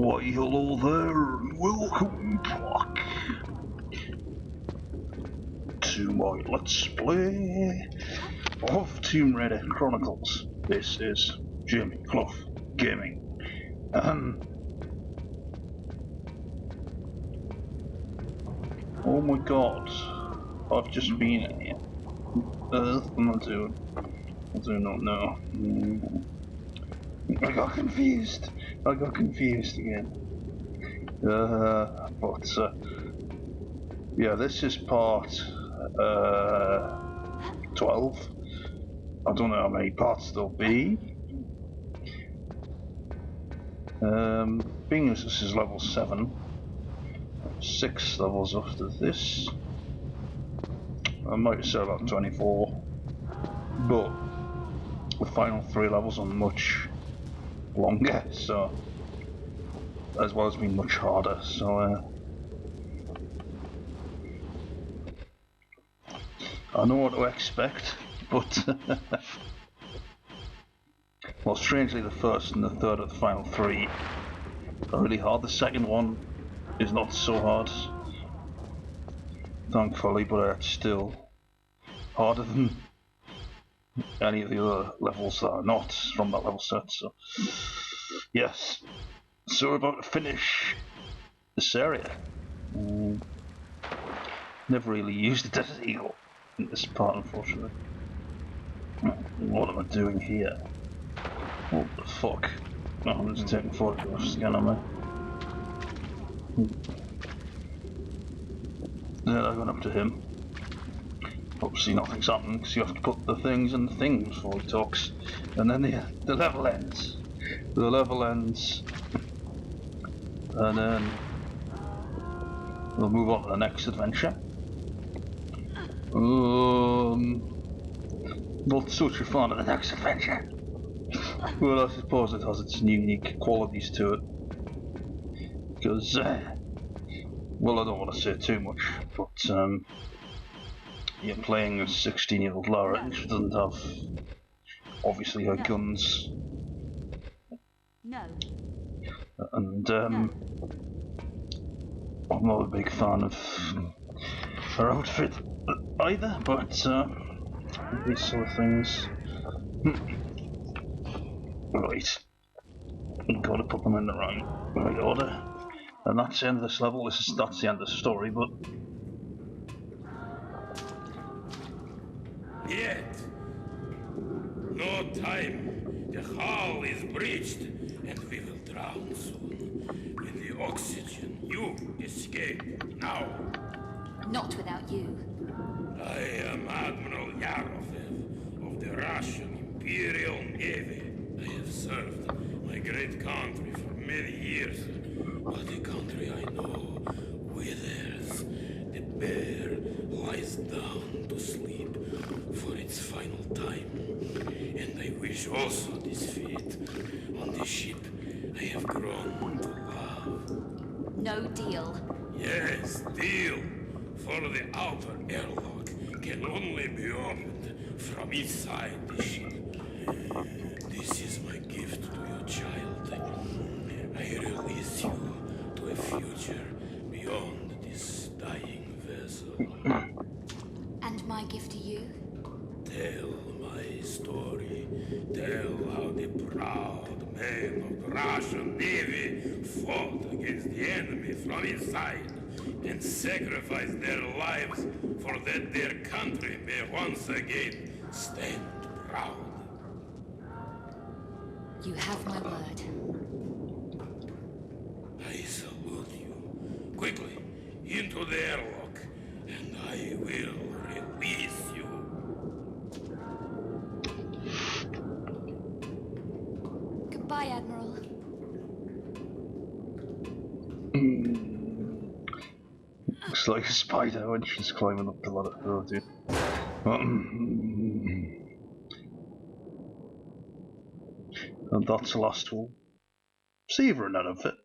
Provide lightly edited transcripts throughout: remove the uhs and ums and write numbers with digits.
Why, hello there, and welcome back to my Let's Play of Tomb Raider Chronicles. This is Jimmy Clough Gaming. Oh my god, I've just been in here. I'm not doing. I do not know. I got confused again. Yeah, this is part 12. I don't know how many parts there'll be. Being as this is level 7, 6 levels after this. I might say about 24, but the final 3 levels are much longer, so as well as being much harder. So I know what to expect, but well, strangely, the first and the third of the final 3 are really hard. The second one is not so hard, thankfully, but it's still harder than any of the other levels that are not from that level set. So yes, so we're about to finish this area. Never really used the Desert Eagle in this part, unfortunately. What am I doing here? What the fuck? Oh, I'm just taking photographs again, am I? Yeah, I went up to him. Obviously nothing's happening because you have to put the things in the thing before he talks. And then the level ends. The level ends. And then we'll move on to the next adventure. Not such a fan of the next adventure. Well, I suppose it has its unique qualities to it. Because, well, I don't want to say too much, but you're playing a 16-year-old Lara, and she doesn't have, obviously, her guns. No. And I'm not a big fan of her outfit either, but these sort of things. Right. You've got to put them in the right order. And that's the end of this level. That's the end of the story, but Yet, no time. The hull is breached, and we will drown soon. With the oxygen, you escape now. Not without you. I am Admiral Yarofev of the Russian Imperial Navy. I have served my great country for many years, but the country I know withers. The bear lies down to sleep for its final time, and I wish also this fate on the ship I have grown to love. No deal. Yes, deal. For the outer airlock can only be opened from inside the ship. This is my gift to your child. I release you to a future beyond this dying vessel. And my gift to you? Tell my story. Tell how the proud men of the Russian Navy fought against the enemy from inside and sacrificed their lives for that their country may once again stand proud. You have my word. I salute you. Quickly, into the airlock, and I will release you. Goodbye, Admiral. looks like a spider when she's climbing up the ladder. Oh dear. And that's the last one. Savouring out of it.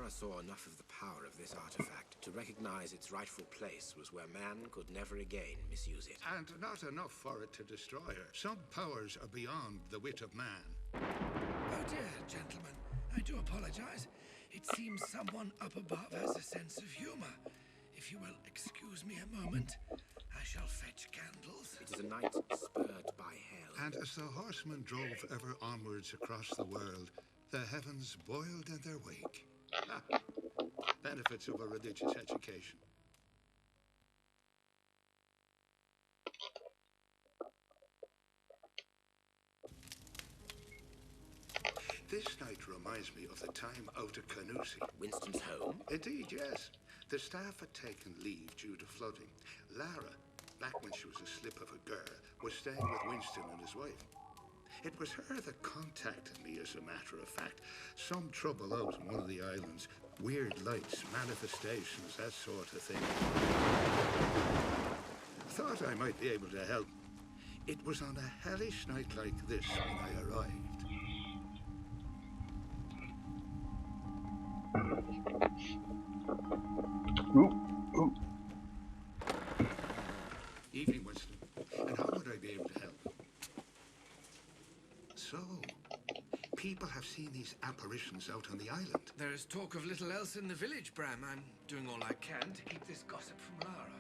Lara saw enough of the power of this artifact to recognize its rightful place was where man could never again misuse it. And not enough for it to destroy her. Some powers are beyond the wit of man. Oh dear, gentlemen. I do apologize. It seems someone up above has a sense of humor. If you will excuse me a moment, I shall fetch candles. It is a night spurred by hell. And as the horsemen drove ever onwards across the world, the heavens boiled in their wake. Benefits of a religious education. This night reminds me of the time out at Canusi. Winston's home? Indeed, yes. The staff had taken leave due to flooding. Lara, back when she was a slip of a girl, was staying with Winston and his wife. It was her that contacted me, as a matter of fact. Some trouble out on one of the islands. Weird lights, manifestations, that sort of thing. Thought I might be able to help. It was on a hellish night like this when I arrived. Ooh. Evening, Winston. And how would I be able to help? So, people have seen these apparitions out on the island. There is talk of little else in the village, Bram. I'm doing all I can to keep this gossip from Lara.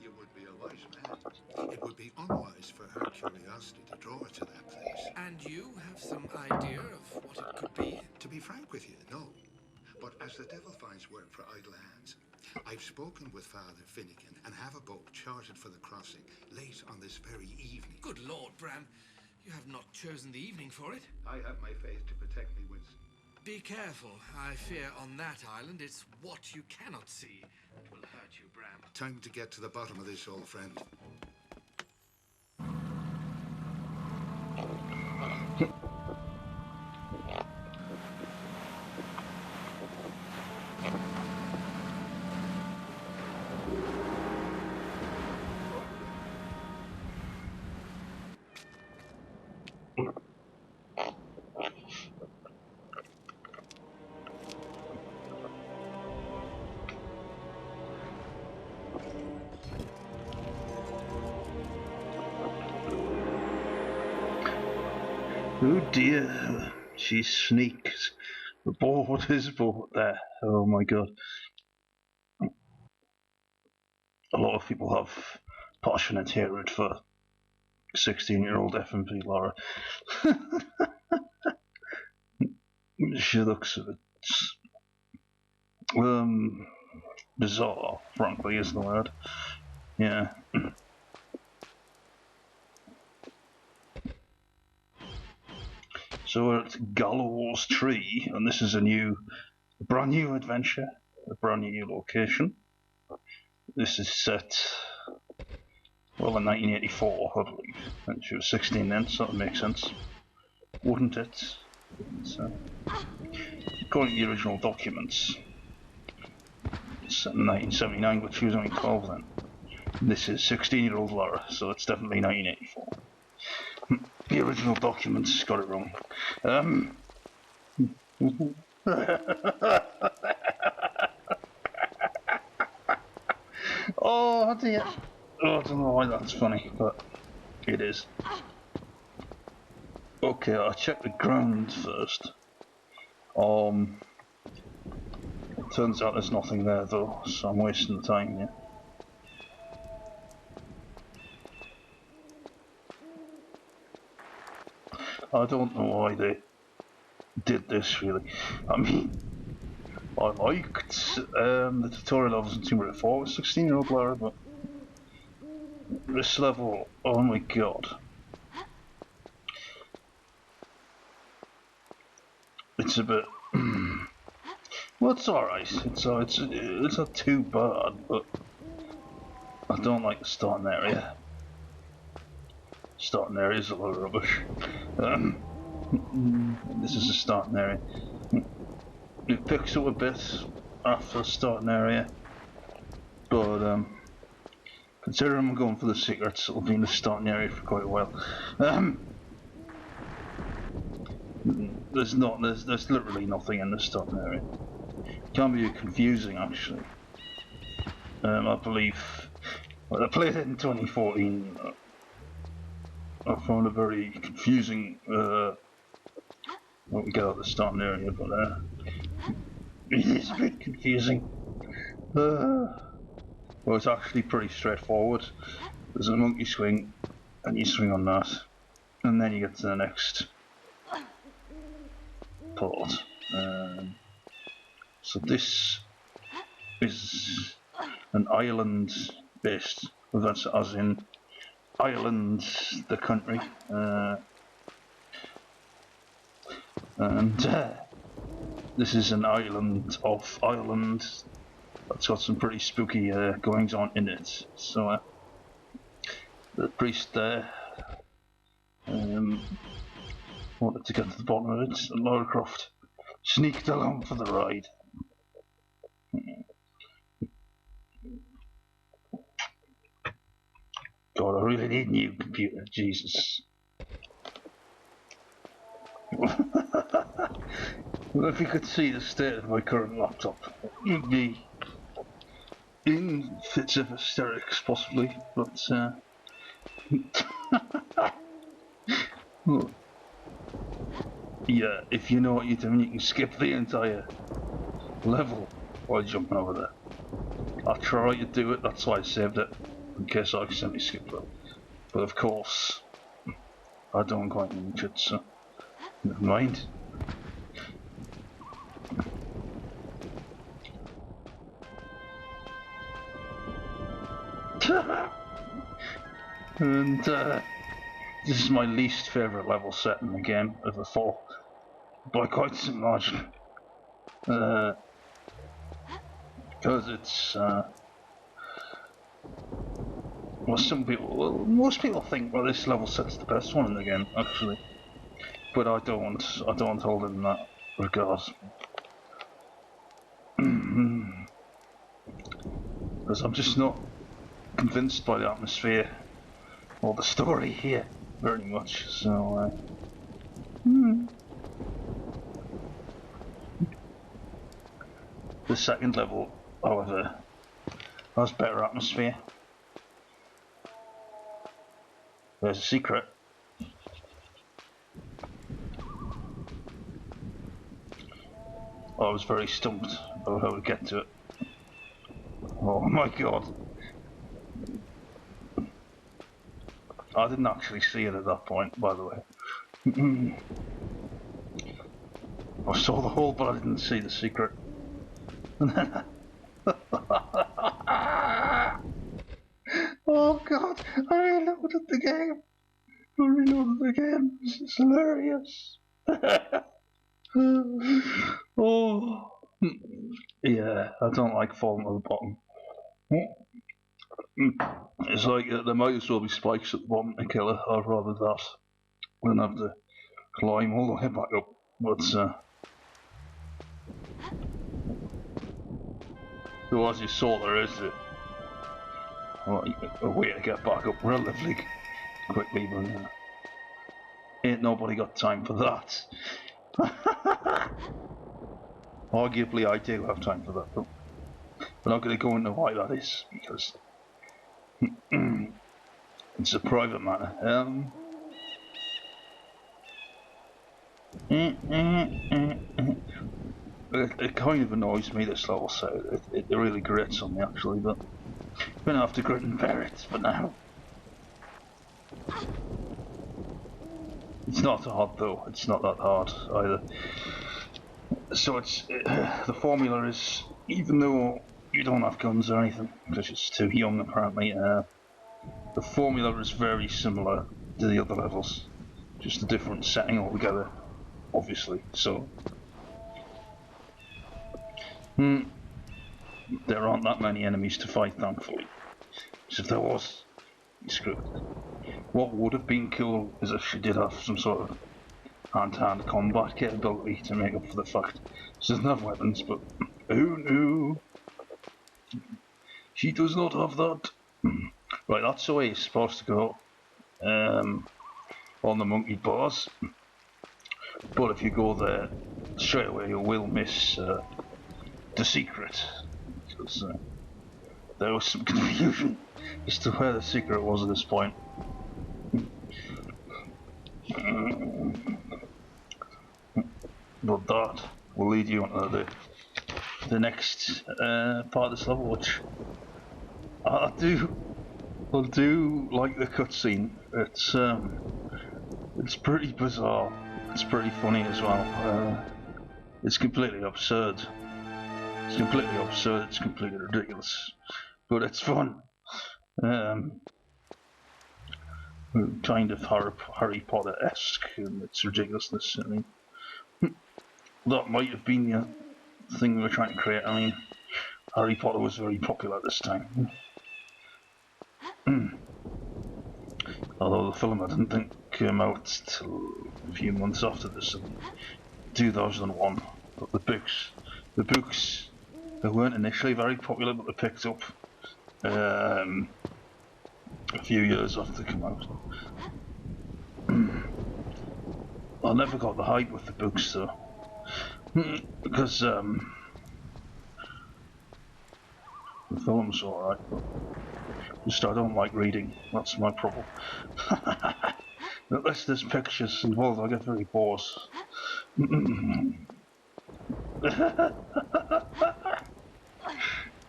You would be a wise man. It would be unwise for her curiosity to draw her to that place. And you have some idea of what it could be? To be frank with you, no. But as the devil finds work for idle hands, I've spoken with Father Finnegan and have a boat chartered for the crossing late on this very evening. Good Lord, Bram. You have not chosen the evening for it. I have my faith to protect me, Winston. Be careful. I fear on that island it's what you cannot see that will hurt you, Bram. Time to get to the bottom of this, old friend. Oh dear, she sneaks aboard his boat there. Oh my god. A lot of people have passionate hatred for 16-year-old FMP Lara. She looks a bit bizarre, frankly, is the word. Yeah. So we're at Gallows Tree, and this is a brand new adventure, a brand new location. This is set, well, in 1984, I believe. And she was 16 then, so that makes sense, wouldn't it? So, according to the original documents, it's set in 1979, but she was only 12 then. And this is 16-year-old Lara, so it's definitely 1984. The original documents got it wrong. Oh dear. Oh, I don't know why that's funny, but it is. Okay, I'll check the ground first. Turns out there's nothing there though, so I'm wasting the time here. I don't know why they did this really. I mean, I liked the tutorial levels in Tomb Raider 4 with 16-year-old Lara, but this level, oh my god. It's a bit... well, it's alright. It's not too bad, but I don't like the starting area. Starting area is a lot of rubbish. This is the starting area. It picks up a bit after the starting area, but considering I'm going for the secrets, it'll be in the starting area for quite a while. There's literally nothing in the starting area. can be confusing actually. I believe when I played it in 2014, I found it very confusing. Well, we get out the starting area, but it is a bit confusing. Well, it's actually pretty straightforward. There's a monkey swing, and you swing on that, and then you get to the next part. So this is an island-based event, as in Ireland, the country, and this is an island off Ireland that's got some pretty spooky goings on in it. So the priest there wanted to get to the bottom of it, and Lara Croft sneaked along for the ride. God, I really need a new computer, Jesus. Well, if you could see the state of my current laptop, you'd be in fits of hysterics, possibly, but yeah, if you know what you're doing, you can skip the entire level while jumping over there. I tried to do it, that's why I saved it, in case I accidentally skipped it. But of course, I don't quite reach it, so never mind. And this is my least favourite level set in the game of the four, by quite some margin. Because it's well, most people think well this level set's the best one in the game actually, but I don't hold it in that regard. Because I'm just not convinced by the atmosphere or the story here very much, so the second level, however, has better atmosphere. There's a secret. I was very stumped about how to get to it. Oh my god. I didn't actually see it at that point, by the way. I saw the hole, but I didn't see the secret. Oh god, I reloaded the game. This is hilarious. Oh, yeah, I don't like falling to the bottom. It's like there might as well be spikes at the bottom to kill her. I'd rather that than have to climb all the way back up. But so as you saw, there is a way to get back up relatively quickly, but ain't nobody got time for that. Arguably, I do have time for that, but we're not going to go into why that is because it's a private matter. It kind of annoys me, this level, so it really grates on me actually, but I'm going to have to grit and bear it for now. It's not hard though, it's not that hard either. So it's the formula is, even though you don't have guns or anything, because it's too young apparently, the formula is very similar to the other levels, just a different setting altogether, obviously. So there aren't that many enemies to fight, thankfully. So if there was, you're screwed. What would have been cool is if she did have some sort of hand-to-hand combat capability to make up for the fact she doesn't have weapons, but oh no, she does not have that. Right, that's the way you're supposed to go on the monkey bars, but if you go there straight away you will miss the secret. Because there was some confusion as to where the secret was at this point. But that will lead you on the next part of this level, which I do like the cutscene. It's pretty bizarre. It's pretty funny as well. It's completely absurd. It's completely absurd. It's completely ridiculous, but it's fun. Kind of Harry Potter-esque in its ridiculousness. I mean, that might have been the thing we were trying to create. I mean, Harry Potter was very popular at this time. Although the film I didn't think came out till a few months after this, in 2001. But the books, they weren't initially very popular, but they picked up a few years after they came out. I never got the hype with the books though, because the film's alright, but just I don't like reading. That's my problem. Unless there's pictures involved, I get very bored.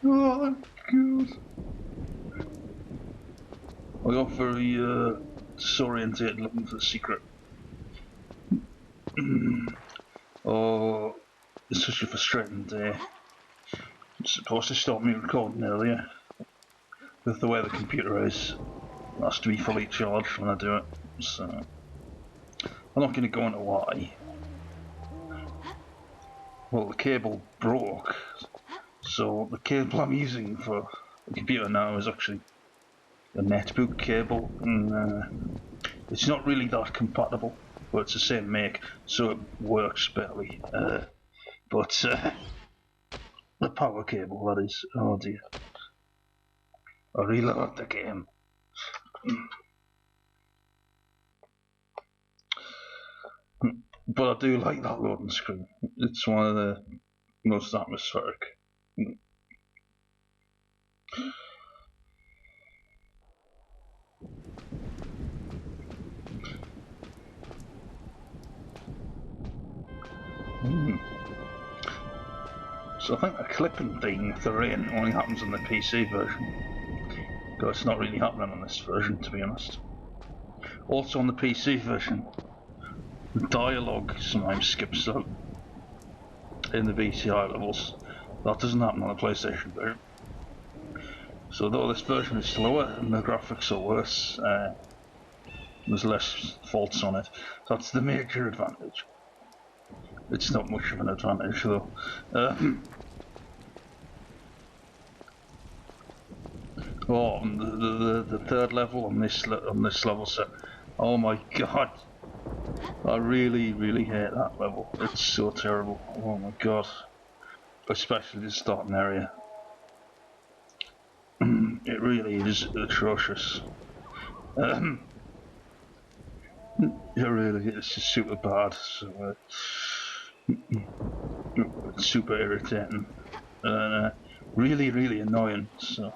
Oh god. I got very disorientated looking for the secret. Oh, it's such a frustrating day. I'm supposed to stop me recording earlier. With the way the computer is, it has to be fully charged when I do it. So I'm not going to go into why. Well, the cable broke, so the cable I'm using for the computer now is actually a netbook cable, and it's not really that compatible, but it's the same make, so it works barely. But the power cable, that is. Oh dear. I reload the game. But I do like that loading screen. It's one of the most atmospheric. So I think the clipping thing with the rain only happens in the PC version. Because it's not really happening on this version, to be honest. Also on the PC version, the dialogue sometimes skips out in the VCI levels. That doesn't happen on the PlayStation version. So though this version is slower and the graphics are worse, there's less faults on it. That's the major advantage. It's not much of an advantage though. Oh, and the third level on this level set. Oh my god, I really hate that level. It's so terrible. Oh my god, especially the starting area. It really is atrocious. It really is just super bad. So it's super irritating and really annoying. So.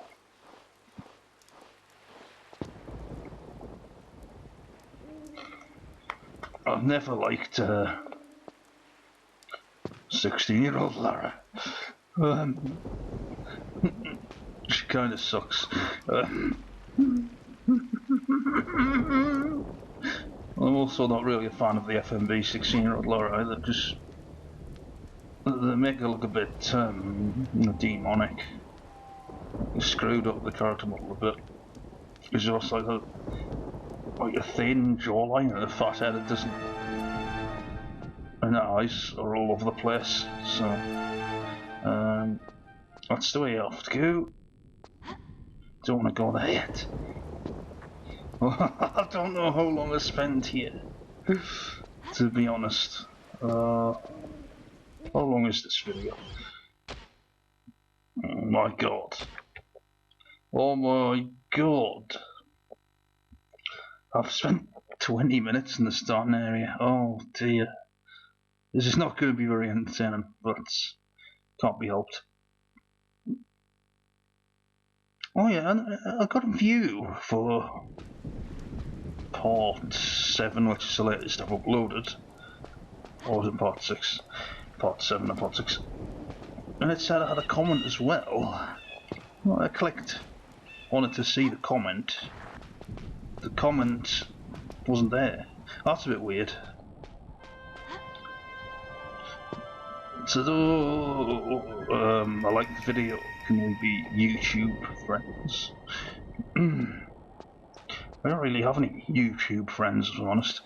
I've never liked 16-year-old Lara. She kind of sucks. I'm also not really a fan of the FMV 16-year-old Lara either. Just they make her look a bit demonic. They screwed up the character model a bit. It's just like a thin jawline and a fat head. It doesn't, and the eyes are all over the place. So that's the way you have to go. Don't want to go there yet. I don't know how long I spent here, to be honest. How long is this video? Oh my god. Oh my god. I've spent 20 minutes in the starting area. Oh dear. This is not going to be very entertaining, but can't be helped. Oh yeah, and I got a view for part 7, which is the latest I've uploaded. Or was it part 6? Part 7 and part 6. And it said I had a comment as well. Well, I clicked, wanted to see the comment. The comment wasn't there. That's a bit weird. So, I like the video. Can we be YouTube friends? I don't really have any YouTube friends, if I'm honest.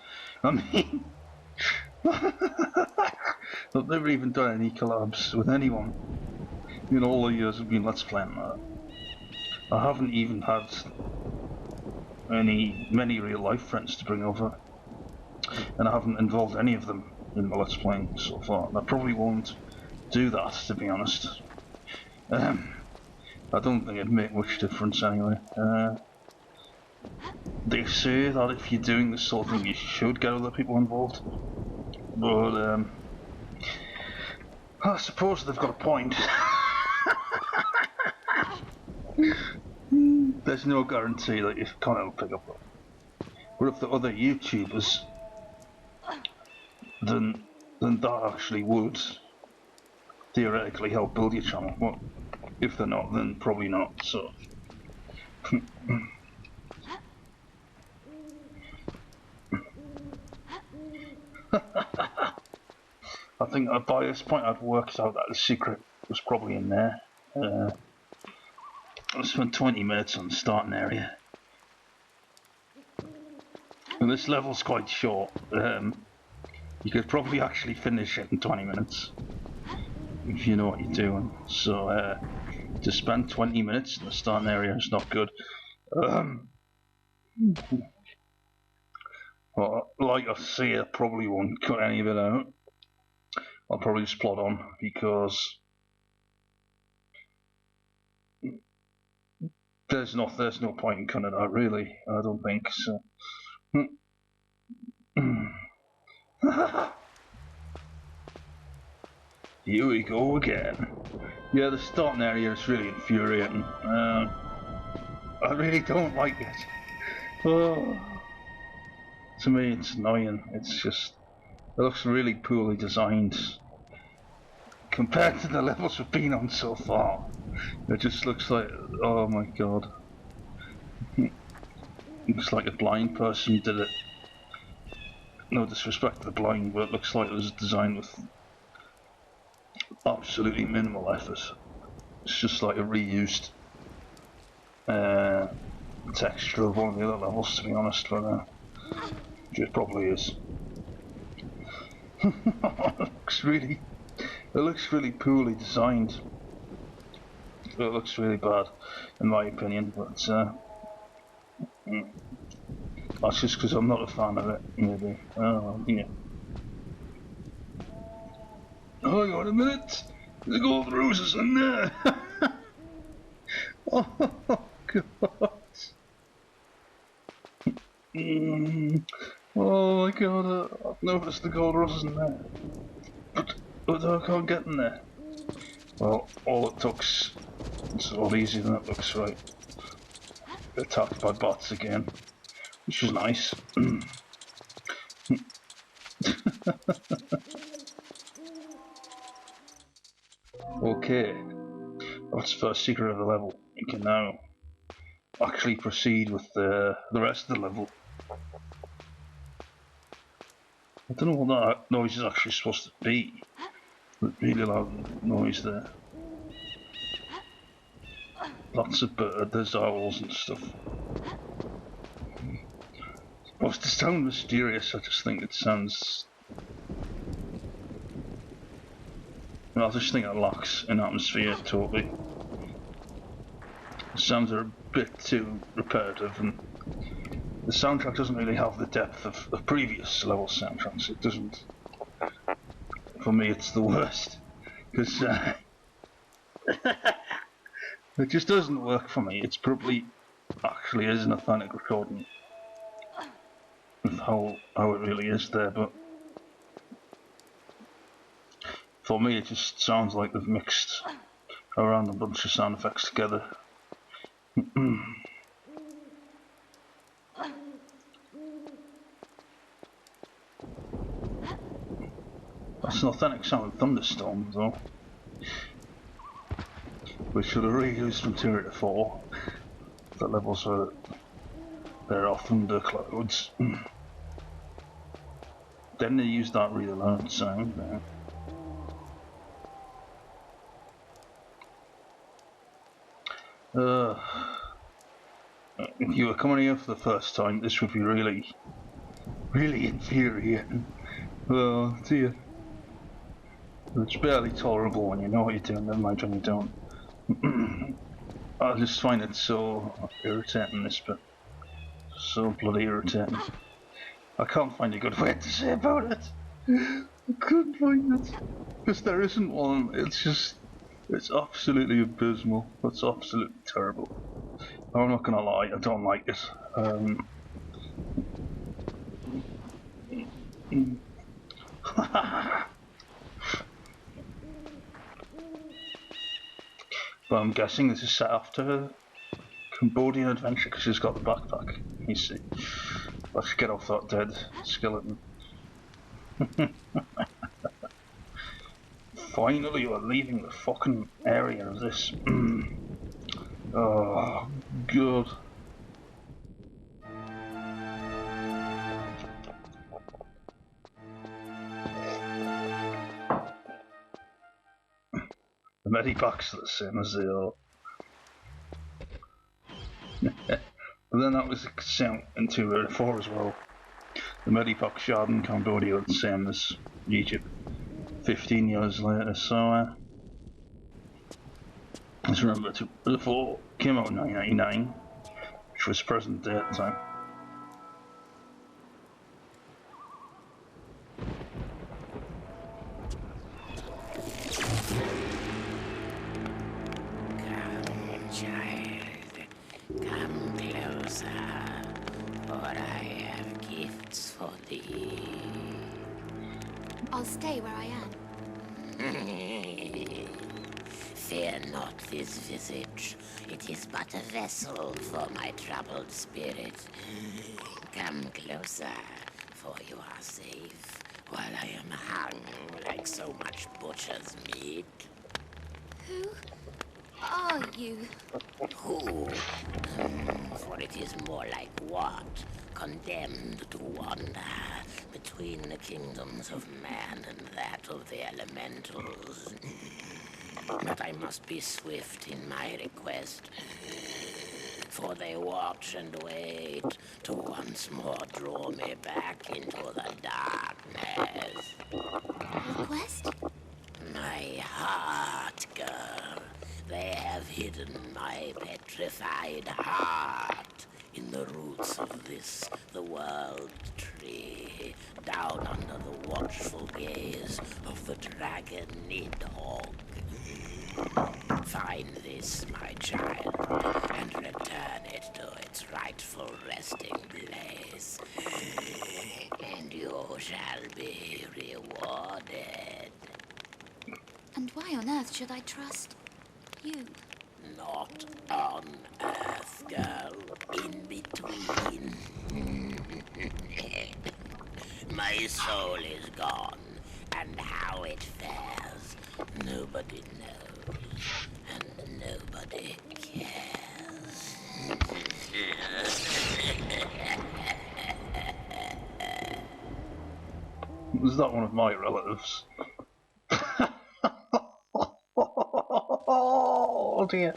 I mean, I've never even done any collabs with anyone. In all the years I've been Let's Playing that. I haven't even had many real life friends to bring over. And I haven't involved any of them in my Let's Playing so far. And I probably won't do that, to be honest. I don't think it'd make much difference anyway. They say that if you're doing this sort of thing, you should get other people involved. But, I suppose they've got a point. There's no guarantee that your content will pick up. But if the other YouTubers, then that actually would theoretically help build your channel. But if they're not, then probably not. So. I think by this point I'd worked out that the secret was probably in there. I spent 20 minutes on the starting area. And this level's quite short. You could probably actually finish it in 20 minutes. If you know what you're doing. So, to spend 20 minutes in the starting area is not good. Well, like I say, I probably won't cut any of it out. I'll probably just plod on, because there's no point in cutting it out, really. I don't think so. Here we go again. Yeah, the starting area is really infuriating. I really don't like it. Oh. To me, it's annoying. It's just, it looks really poorly designed compared to the levels we've been on so far. It just looks like, oh my god. Looks like a blind person did it. No disrespect to the blind, but it looks like it was designed with absolutely minimal effort. It's just like a reused texture of one of the other levels, to be honest, but it probably is. It looks really poorly designed. It looks really bad, in my opinion, but that's just because I'm not a fan of it, maybe. Oh, yeah. Hang on a minute! The gold roses in there! Oh, God! Oh my god, I've noticed the gold roses in there. But I can't get in there. Well, all it took's... It's a lot easier than it looks, right? Attacked by bots again. Which is nice. Okay. That's the first secret of the level. You can now actually proceed with the rest of the level. I don't know what that noise is actually supposed to be. But really loud noise there. Lots of there's owls and stuff. It's supposed to sound mysterious, I just think it sounds... I just think it lacks in atmosphere totally. The sounds are a bit too repetitive, and the soundtrack doesn't really have the depth of previous level soundtracks. It doesn't. For me, it's the worst, because it just doesn't work for me. It's probably actually is an authentic recording of how it really is there, but for me it just sounds like they've mixed around a bunch of sound effects together. That's an authentic sound of thunderstorm, though. We should have reused from Tomb Raider 4. The levels where there are thunder clouds. Then they used that really loud sound there. If you were coming here for the first time, this would be really infuriating. Oh dear. It's barely tolerable when you know what you're doing, never mind when you don't. I just find it so irritating, this bit. So bloody irritating. I can't find a good way to say about it. I couldn't find it. Because there isn't one, it's absolutely abysmal. It's absolutely terrible. I'm not gonna lie, I don't like it. But I'm guessing this is set after Cambodian adventure because she's got the backpack. You see. Let's get off that dead skeleton. Finally, we're leaving the fucking area of this. Oh, good. The medipacks are the same as they are. But then that was the sound in Tomb Raider 4 as well. The medipack shard in Cambodia are the same as Egypt 15 years later, so just remember Tomb Raider 4 came out in 1999, which was present day at the time. I'll stay where I am. Fear not this visage. It is but a vessel for my troubled spirit. Come closer, for you are safe, while I am hung like so much butcher's meat. Who are you? Who? For it is more like what? Condemned to wander between the kingdoms of man and that of the elementals. But I must be swift in my request, for they watch and wait to once more draw me back into the darkness. Request? My heart, girl. They have hidden my petrified heart in the roots of this, the world tree, down under the watchful gaze of the dragon Nidhogg. Find this, my child, and return it to its rightful resting place, and you shall be rewarded. And why on earth should I trust you? Not on Earth, girl. In between. My soul is gone, and how it fares, nobody knows, and nobody cares. Was that one of my relatives? Oh dear.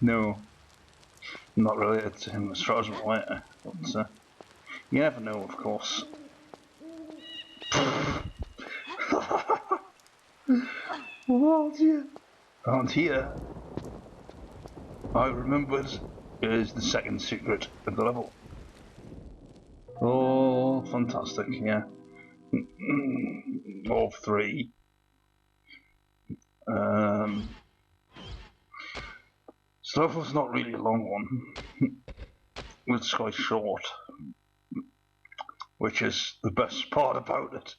No. I'm not related to him as far as I'm aware, but you never know, of course. Oh dear. And here, I remembered, is the second secret of the level. Oh, fantastic, yeah. All three. So that was not really a long one. It's quite short, which is the best part about it.